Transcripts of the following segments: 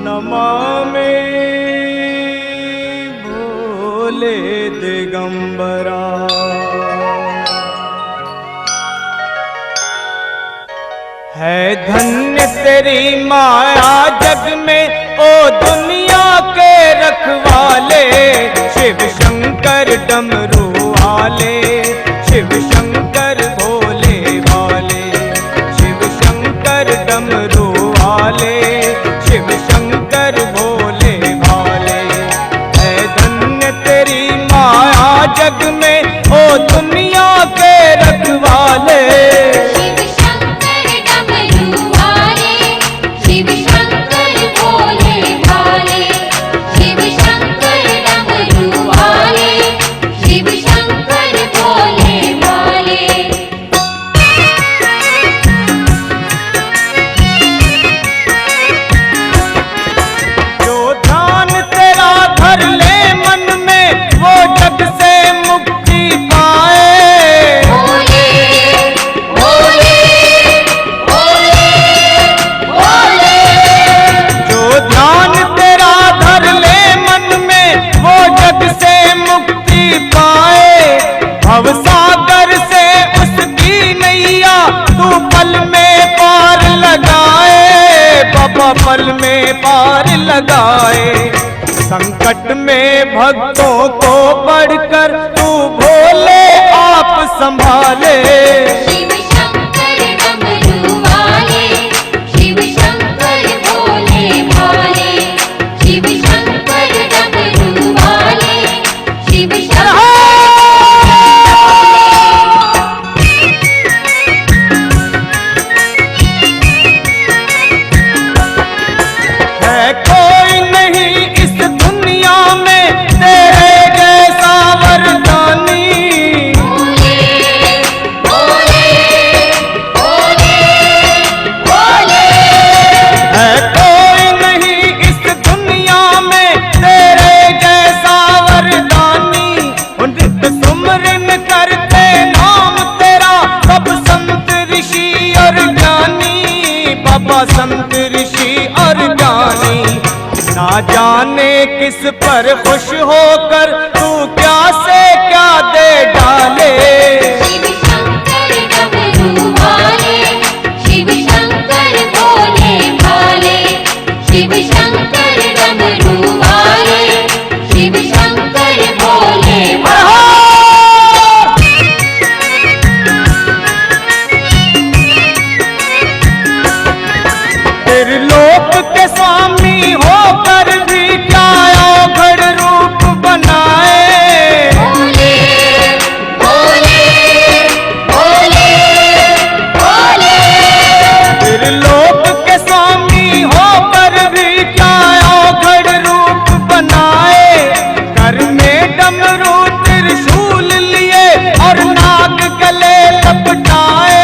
नमामि भोले दिगंबरा। है धन्य तेरी माया जग में ओ दुनिया के रखवाले, शिव शंकर डमरू वाले, शिव शंकर भोले वाले, शिव शंकर डमरू वाले, शिव शंकर भोले वाले। है धन्य तेरी माया जग में ओ दुनिया के रखवाले, भवसागर से उसकी नैया तू पल में पार लगाए, बाबा पल में पार लगाए। संकट में भक्तों को बढ़कर तू भोले आप संभाले, शिव शंकर डमरू वाले, शिव शंकर भोले वाले, शिव शंकर डमरू वाले, शिव शंकर। कोई नहीं इस दुनिया में तेरे जैसा वरदानी, भोले भोले भोले। है कोई नहीं इस दुनिया में तेरे जैसा वरदानी। नित सुमरन करते नाम तेरा सब संत ऋषि और ज्ञानी, बाबा संत ऋषि और ज्ञानी। ना जाने किस पर खुश होकर तू क्या से क्या दे डाले, शिव शंकर डमरू वाले, शिव शंकर भोले वाले, शिव शंकर डमरू वाले, शिव शंकर भोले वाले। त्रिलोक के स्वामी होकर भी क्या औघड़ रूप बनाए, भोले भोले भोले भोले। त्रिलोक के स्वामी होकर भी क्या औघड़ रूप बनाए। कर में डमरू त्रिशूल लिए और नाग गले लपटाए,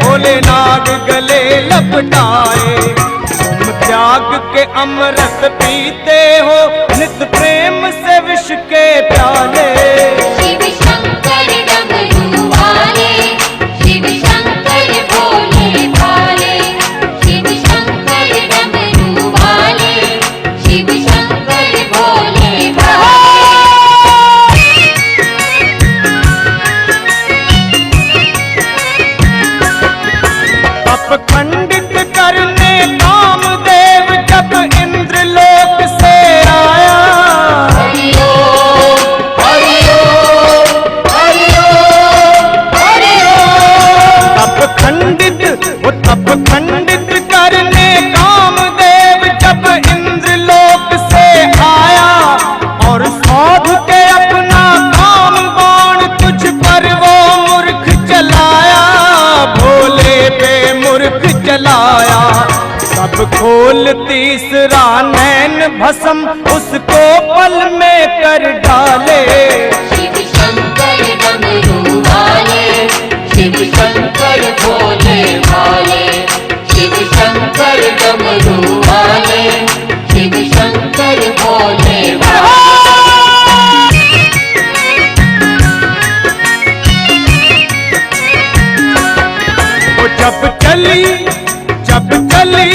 भोले नाग गले लपटाए। तुम त्याग के अमृत पीते हो नित प्रेम से विष के प्याले, शिव शंकर डमरू वाले, शिव शंकर भोले वाले, शिव शंकर डमरू वाले, शिव शंकर भोले वाले। अपखंडित करने कामदेव जब इंद्रलोक से आया, हरिओ हरिओ हरिओ हरिओ। अपखंडित करने कामदेव जब इंद्रलोक से आया। और साध के अपना काम बाण तुझ पर वो मूर्ख चलाया, भोले पे मूर्ख चलाया। सब खोल तीसरा नैन भस्म उसको पल में कर डाले, शिव शंकर डमरू वाले, शिव शंकर भोले वाले, शिव शंकर डमरू वाले, शिव शंकर भोले वाले। जब चली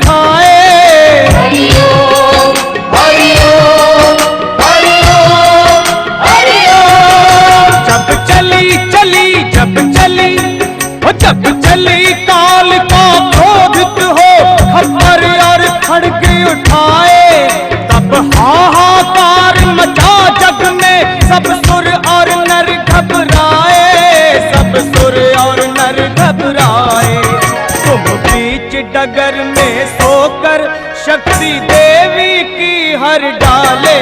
उठाए। हरि ओम हरि ओम हरि ओम हरि ओम। जब चली चली जब चली जब चली काल का क्रोधित हो खप्पर और खड़ग उठाए। तब हाहाकार मचा जग में सब सुर और नर घबराए, सब सुर और नर घबराए। तुम बीच डगर में सोकर शक्ति देवी की हर डाले।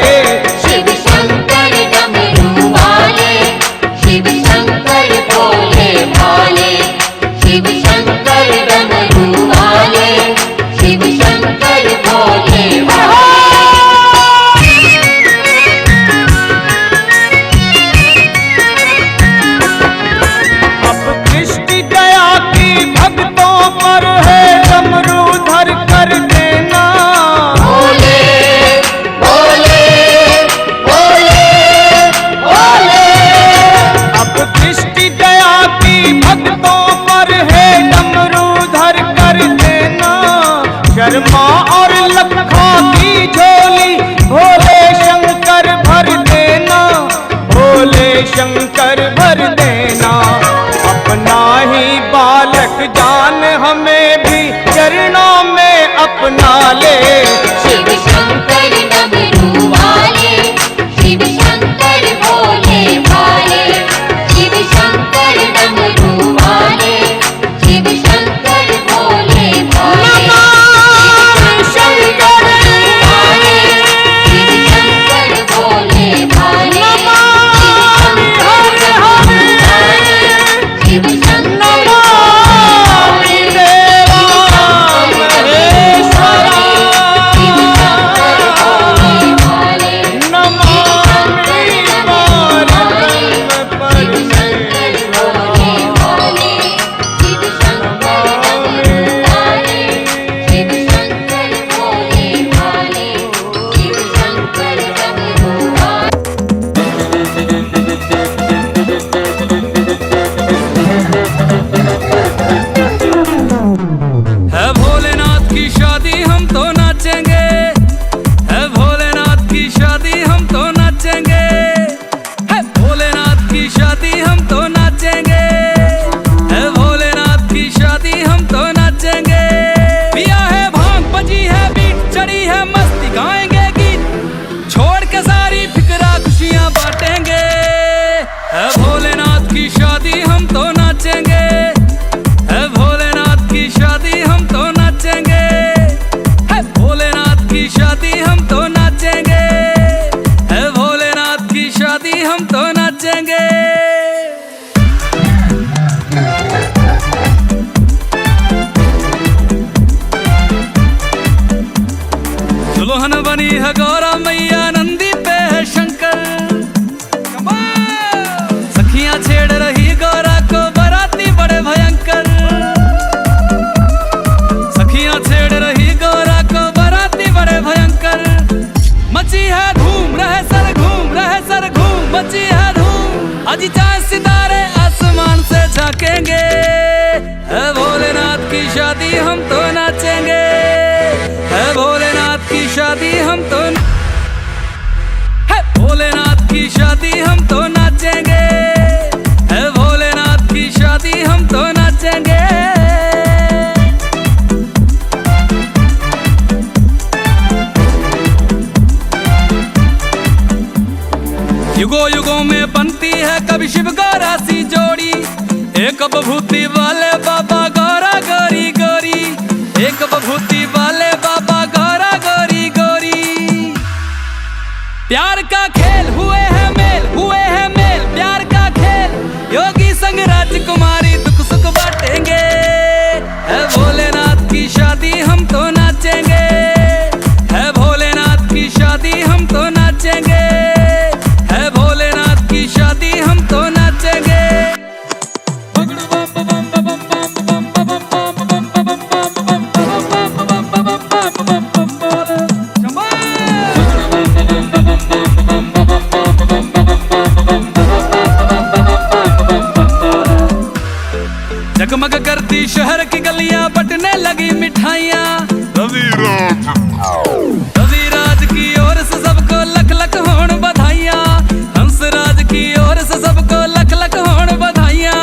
शिव शंकर डमरू वाले, शिव शंकर भोले भाले। शिव शंकर डमरू वाले, शिव शंकर भोले भाले। अब दृष्टि दया की भक्तों पर है, डमरू धर कर देना। भोले भोले भोले भोले। अब दृष्टि दया की भक्तों पर है, डमरू धर कर देना। शर्मा और लखा की झोली भोले शंकर भर देना, भोले शंकर भर देना। अपना ही बालक जान हमें भी चरणों में अपना ले। शिव शंकर डमरू वाले, शिव शंकर भोले भाले। शिव शंकर डमरू वाले, शिव शंकर भोले भाले। नमः शंकर वाले, शिव शंकर भोले भाले। नमामि हरे हरे, शिव शंकर नमामि देवा महेश्वरा, नमामि परब्रह्म परमेश्वरा। है भोलेनाथ की शादी हम तो नाचेंगे, है भोलेनाथ की शादी हम तो नाचेंगे। है भोलेनाथ की शादी हम तो नाचेंगे, है भोलेनाथ की शादी हम तो नाचेंगे। पिया है भांग बजी है बीट चढ़ी है मस्ती गाएंगे गीत, छोड़ के सारी फिक्रा खुशियां बांटेंगे। है भोलेनाथ की शादी हम तो नाचेंगे, है भोलेनाथ की शादी हम तो नाचेंगे। है भोलेनाथ की शादी हम तो नाचेंगे, है भोलेनाथ की शादी हम तो नाचेंगे। दुल्हन बनी है गौरा मैया, नंदी पे है शंकर। सखियां छेड़ रही गौरा को, बाराती बड़े भयंकर। सखियां छेड़ रही गौरा को, बाराती बड़े भयंकर। मची है धूम रहे सर घूम, रहे सर घूम, मची है धूम। अजी चांद सितारे आसमान से झांकेंगे, है भोलेनाथ की शादी हम तो नाचेंगे। है भोलेनाथ की शादी हम तो है भोलेनाथ की शादी हम तो नाचेंगे, है भोलेनाथ की शादी हम तो नाचेंगे। युगों युगों में बनती है कभी शिव गौरा सी जोड़ी। एक बभूति वाले बाबा गौरा गौरी गौरी, एक बभूति वाले बाबा गौरा गौरी गौरी। प्यार का खेल हुए हैं मेल, हुए हैं मेल प्यार का खेल। योगी संग राजकुमारी दुख सुख बांटेंगे, है भोलेनाथ की शादी हम तो नाचेंगे। है भोलेनाथ की शादी हम तो नाचेंगे, है भोलेनाथ की शादी हम तो नाचेंगे। जगमग करती शहर की गलियां, बटने लगी मिठाइयाँ। रविराज की ओर से सबको लख लख होण बधाइयाँ, हंसराज की ओर से सबको लख लख होण बधाइयाँ।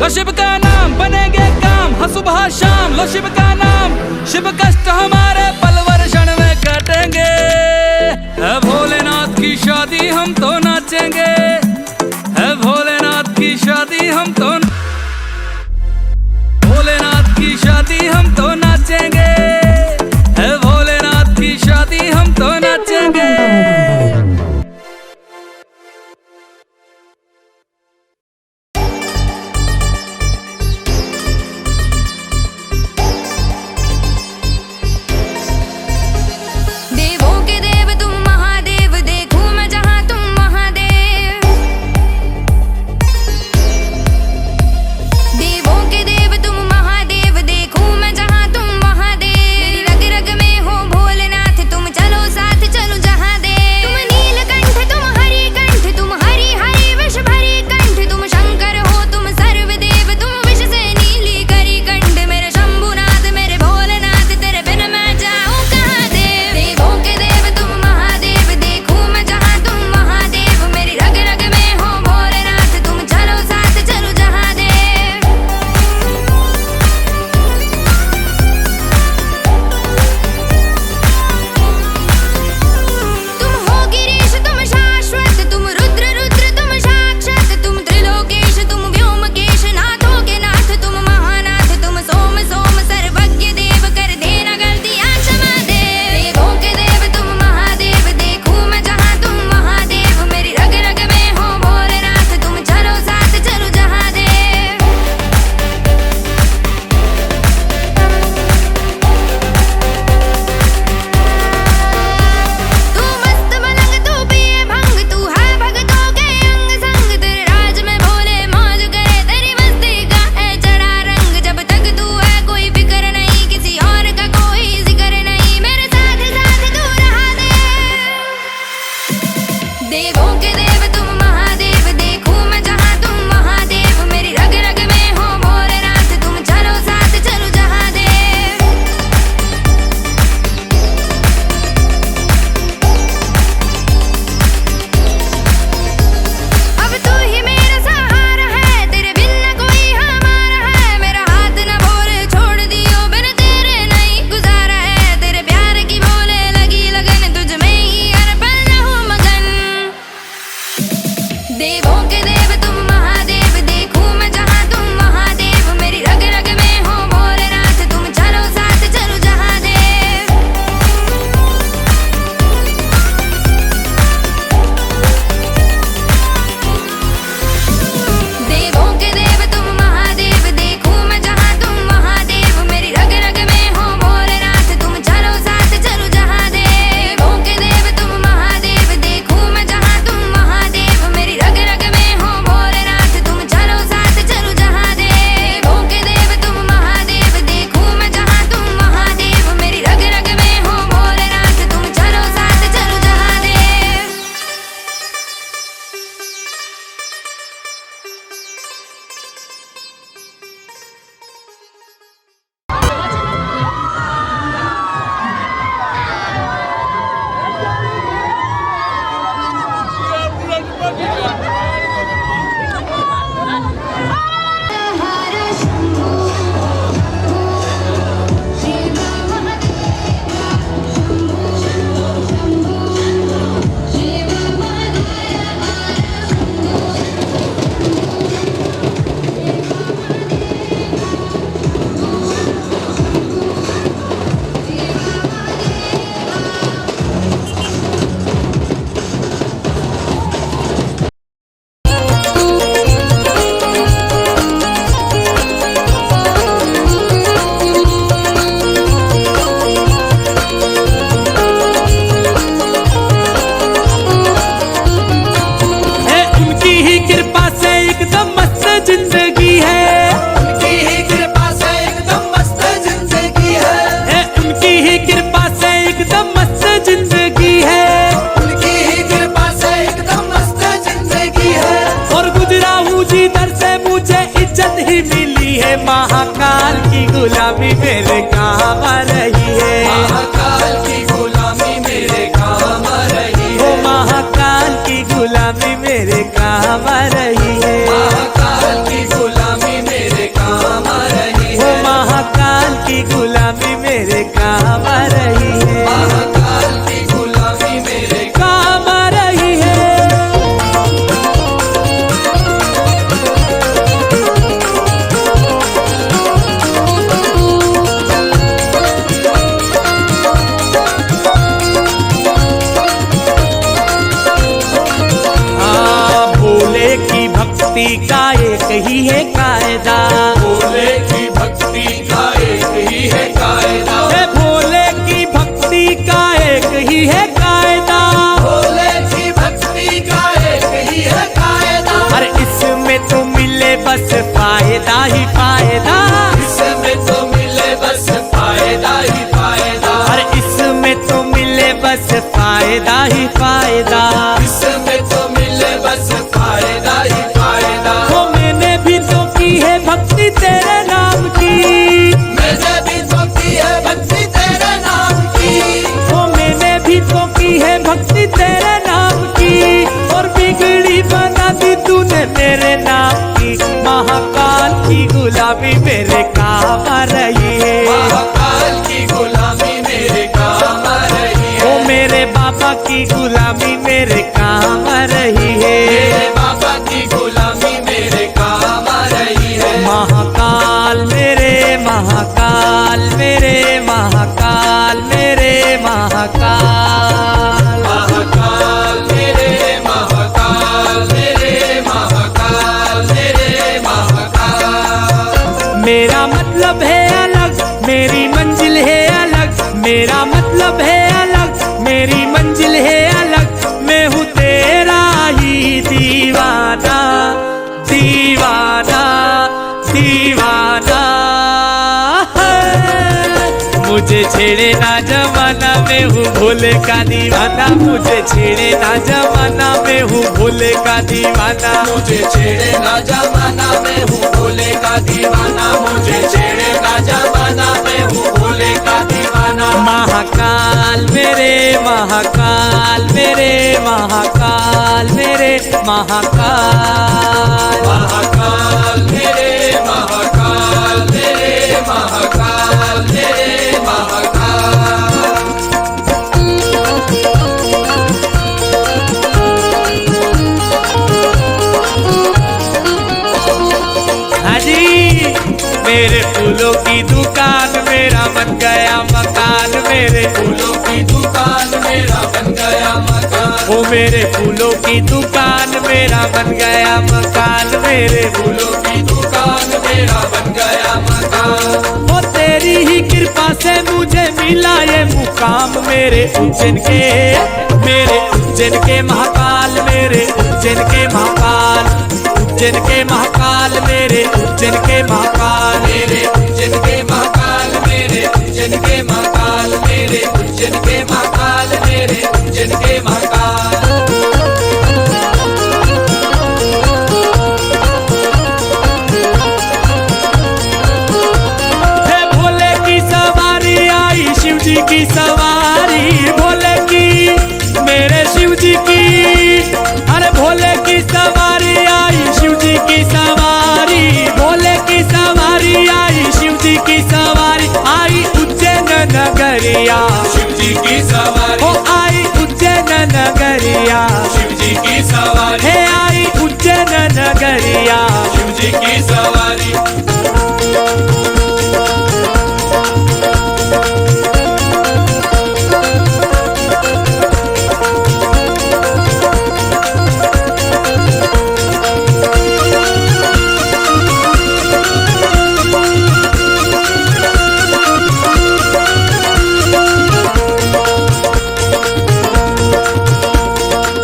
लो शिव का नाम बनेंगे काम, हाँ सुबह शाम लो शिव का नाम, शिव कष्ट हमारे पलवर क्षण में कटेंगे। है भोलेनाथ की शादी हम तो नाचेंगे, है भोलेनाथ की शादी हम तो, भोलेनाथ की शादी हम तो नाचेंगे, है भोलेनाथ की शादी हम तो नाचेंगे। देवों के देव तुम महादेव, देखूं मैं जहां तुम महादेव। देवों के देव तुम महादेव, देखूं मैं जहां तुम नहीं मिली है, महाकाल की गुलामी मेरे काम आ रही है। महाकाल की गुलामी मेरे काम आ रही वो है। महाकाल की गुलामी मेरे काम आ रही है। महाकाल की गुलामी मेरे काम आ रही वो है। महाकाल की गुलामी मेरे काम आ रही है। महाकाल की गुलामी मेरे काम आ रही है। भोले की भक्ति का एक ही है कायदा। भोले की भक्ति का एक ही है कायदा। हे भोले की भक्ति का एक ही है कायदा। भोले की भक्ति का एक ही है कायदा। अरे इसमें तो मिले बस फायदा ही फायदा। इसमें तो मिले बस फायदा ही फायदा। अरे इसमें तो मिले बस फायदा ही फायदा। इसमें तो मिले बस फायदा ही फायदा। वो मैंने भी तो की है भक्ति तेरे नाम की। मैंने भी तो की है भक्ति तेरे नाम की। वो मैंने भी तो की है भक्ति तेरे नाम की। और बिगड़ी बना दी तूने मेरे नाम की। महाकाल की गुलामी मेरे काम आ रही है। महाकाल की गुलामी मेरे काम आ रही है। वो मेरे बाबा की गुलामी मेरे काम आ रही है। मेरे बाबा की गुलामी मेरे काम आ रही है। महाकाल मेरे महाकाल मेरे महाकाल मेरे महाकाल। महाकाल मेरे महाकाल मेरे महाकाल मेरे महाकाल। मेरा मतलब है अलग, मेरी मंजिल है अलग। मेरा मतलब है अलग, मेरी मंजिल है अलग। मैं हूँ तेरा ही दीवाना, दीवाना, दीवाना। मुझे छेड़े ना जमाना, मैं हूँ भोले का दीवाना। मुझे छेड़े ना जमाना, मैं हूँ भोले का दीवाना। मुझे छेड़े ना जमाना, मैं हूँ भोले का दीवाना। मुझे छेड़े ना जमाना, मैं हूँ भोले का दीवाना। महाकाल मेरे महाकाल मेरे महाकाल मेरे महाकाल। महाकाल मेरे महाकाल मेरे महाकाल मेरे महाकाल। हाँ जी, मेरे फूलों की दुकान मेरा बन गया मकान। मेरे फूलों की दुकान मेरा बन गया मकान। वो मेरे फूलों की दुकान मेरा बन गया मकान। मेरे फूलों की दुकान मेरा बन गया मकान। वो तेरी ही कृपा से मुझे मिला ये मुकाम। मेरे उज्जैन के महाकाल। मेरे उज्जैन के महाकाल। उज्जैन के महाकाल मेरे उज्जैन के महाकाल। मेरे उज्जैन के महाकाल मेरे उज्जैन के महाकाल। मेरे उज्जैन के महाकाल मेरे उज्जैन के महाकाल। हे भोले की सवारी आई, शिव जी की सवारी। भोले की मेरे शिव जी की। अरे भोले की सवारी आई, शिव जी की सवारी। भोले की सवारी आई, शिव जी की सवारी। आई उज्जैन नगरिया, शिव जी की सवारी। ओ आई उज्जैन नगरिया। शिव जी की सवारी। हे आई उज्जैन नगरिया। शिव जी की सवारी।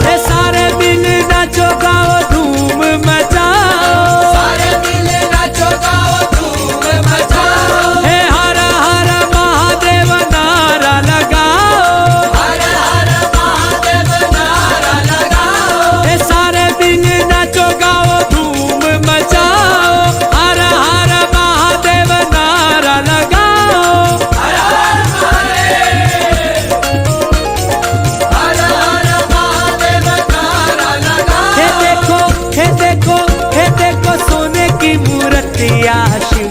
हे सारे दिन नाचो गाओ धूम मचाओ। सारे दिन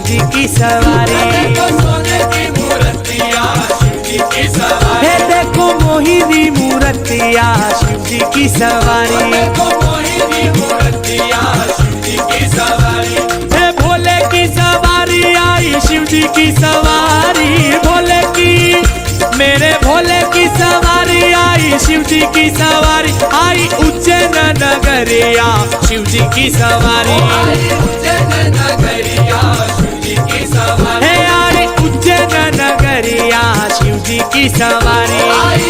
जी की सवारी। सोने की मूर्तियां शिव जी की सवारी। हे देखो मोहिनी मूर्तियां शिव जी की सवारी। देखो मोहिनी मूर्तियां शिव जी की सवारी। हे भोले की सवारी आई शिव जी की सवारी। भोले की मेरे भोले की सवारी आई शिव जी की सवारी। आई उज्जैन नगरिया शिव जी की सवारी। उज्जैन नगरिया शिव जी की सवारी। हे आई उज्जैन नगरिया शिव जी की सवारी।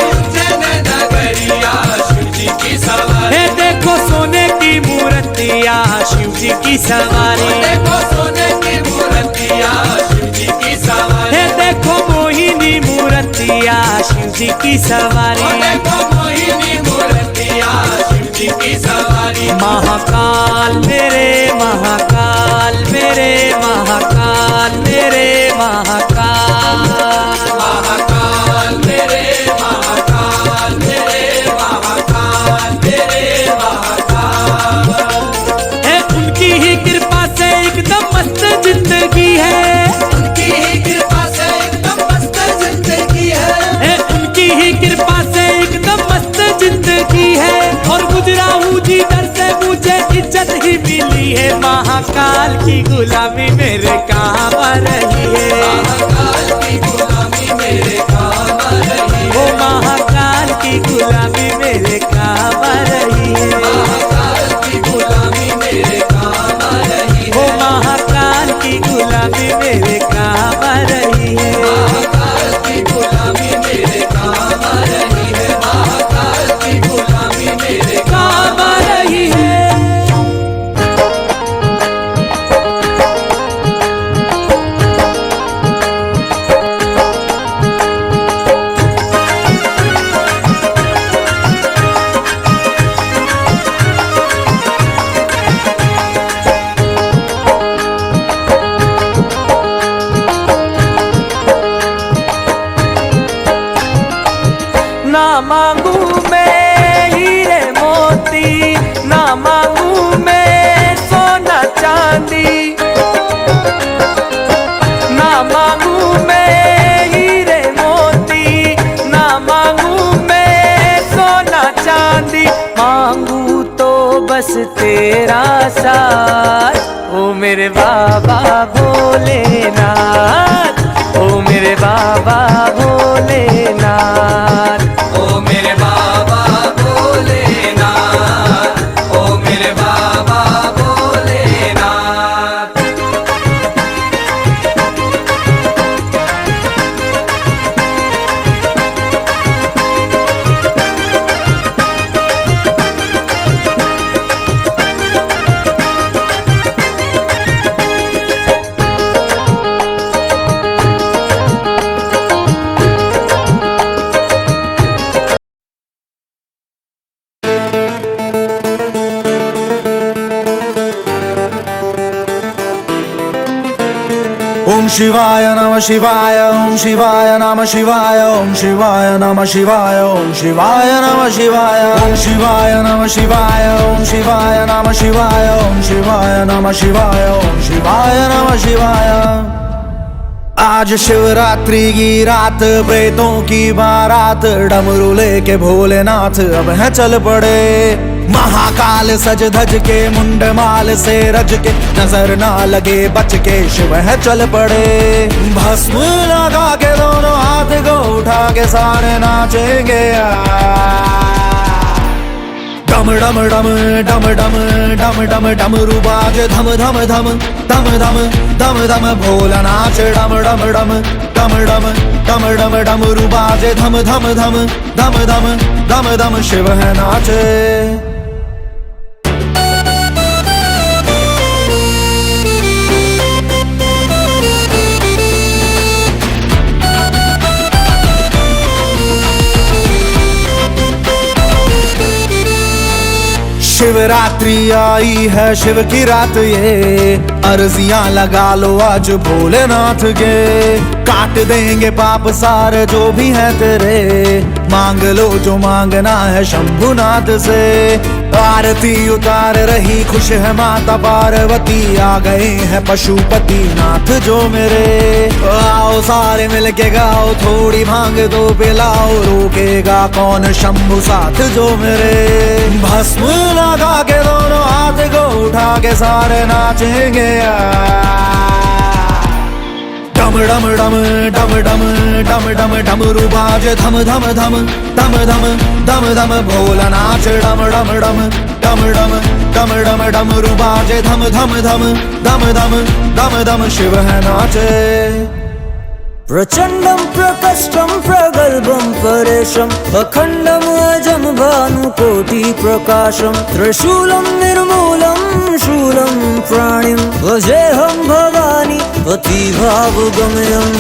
उज्जैन नगरिया शिव जी की सवारी। हे देखो सोने की मूर्तियां शिव जी की सवारी। देखो सोने की मूर्तियां शिव जी की सवारी। हे देखो मोहिनी मूर्तियां शिव जी की सवारी। देखो मोहिनी मूर्तियां शिव जी की सवारी। महाकाल मेरे महाकाल मेरे महाकाल मेरे महाकाल। महाकाल मेरे महाकाल मेरे महाकाल मेरे महाकाल। है उनकी ही कृपा से एकदम मस्त जिंदगी है। उनकी ही कृपा से एकदम मस्त जिंदगी है। उनकी ही कृपा से एकदम मस्त जिंदगी है। और गुजरा हूँ जिधर से मुझे इज्जत ही मिली है। महाकाल की गुलामी मेरे काम आ रही है। महाकाल की गुलामी मेरे काम आ रही है। वो महाकाल की गुलामी मेरे काम आ रही है। महाकाल की गुलामी मेरे काम आ रही है। वो महाकाल की गुलामी मेरे काम आ रही है। महाकाल की गुलामी मेरे काम आ रही है। महाकाल की गुलामी मेरे काम आ रही है। ना मांगू मैं हीरे मोती, ना मांगू मैं सोना चांदी। ना मांगू मैं हीरे मोती, ना मांगू मैं सोना चांदी। मांगू तो बस तेरा साथ ओ मेरे बाबा भोलेनाथ। ओ मेरे बाबा भोलेनाथ। ओ मेरे बाबा भोलेनाथ। ओ मेरे बाबा भोलेनाथ। ओम शिवाय नमः शिवाय ओम शिवाय नमः शिवाय ओम शिवाय नमः शिवाय ओम शिवाय नमः शिवाय ओम शिवाय नमः शिवाय ओम शिवाय नमः शिवाय ओम शिवाय नमः शिवाय ओम शिवाय नमः शिवाय। आज शिवरात्रि की रात, प्रेतों की बारात, डमरू लेके भोलेनाथ अब है चल पड़े। महाकाल सज धज के, मुंड माल से रज के, नजर ना लगे बच के शिव है चल पड़े। भस्म लगा के दोनों हाथ को उठा के सारे नाचेंगे। डम डम डम डम डम डम डम डमरू बाज धम धम धम धम धम धम धम भोला नाच। डम डम डम डम डम डम डम डमरू बाज धम धम धम धम धम धम धम शिव है नाचे। शिवरात्रि आई है शिव की रात ये, अर्जियां लगा लो आज भोलेनाथ के। काट देंगे पाप सारे जो भी है तेरे, मांग लो जो मांगना है शंभुनाथ से। आरती उतार रही खुश है माता पार्वती, आ गए हैं पशुपति नाथ जो मेरे। आओ सारे मिलके गाओ, थोड़ी भांग दो पिलाओ, रोकेगा कौन शंभु साथ जो मेरे। भस्म लगा के दोनों हाथ को उठा के सारे नाचेंगे। डम डम डम डम डम डम डम डमरू बाजे धम धम धम धम धम धम धम भोला नाच डम डम डम डम डम डम डम डमरू बाजे धम धम धम धम धम धम धम शिव है नाचे। प्रचंडं प्रकष्टं प्रगल्भं परेशम् अखण्डम् अजं भानुकोटिप्रकाशं त्रिशूलं निर्मूलं शूलं प्राणिं भजेऽहं भवानी पतिभावगम्यम्।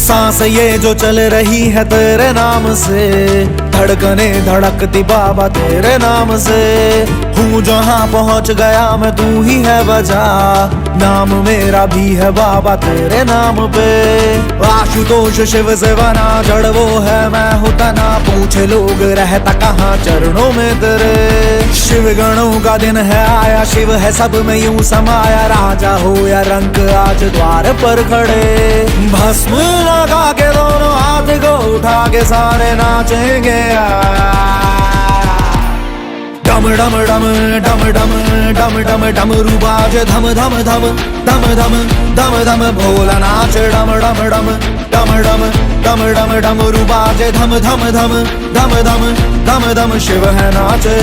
सांस ये जो चल रही है तेरे नाम से, धड़कने धड़कती बाबा तेरे नाम से। हूँ जहाँ पहुँच गया मैं तू ही है वजह, नाम मेरा भी है बाबा तेरे नाम पे। आशुतोष शिव से बना जड़ वो है मैं हूँ तना, पूछे लोग रहता कहाँ चरणों में तेरे। शिव गणों का दिन है आया, शिव है सब में यूं समाया, राजा हो या रंक आज द्वार पर खड़े। भस्म लगा के दोनों हाथ को उठा के सारे नाचेंगे। डम डम डम डम डम डम डम डमरू बाजे धम धम धम धम धम धम धम भोला नाच डम डम डम डम डम डम डम डमरू बाजे धम धम धम धम धम धम धम शिव है नाचे।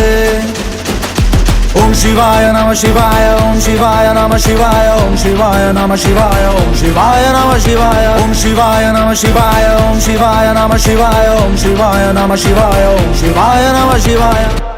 ओम शिवाय नमः शिवाय, ओम शिवाय नमः शिवाय, ओम शिवाय नमः शिवाय, ओम शिवाय नमः शिवाय, ओम शिवाय नमः शिवाय, ओम शिवाय नमः शिवाय, ओम शिवाय नमः शिवाय, ओम शिवाय नमः शिवाय।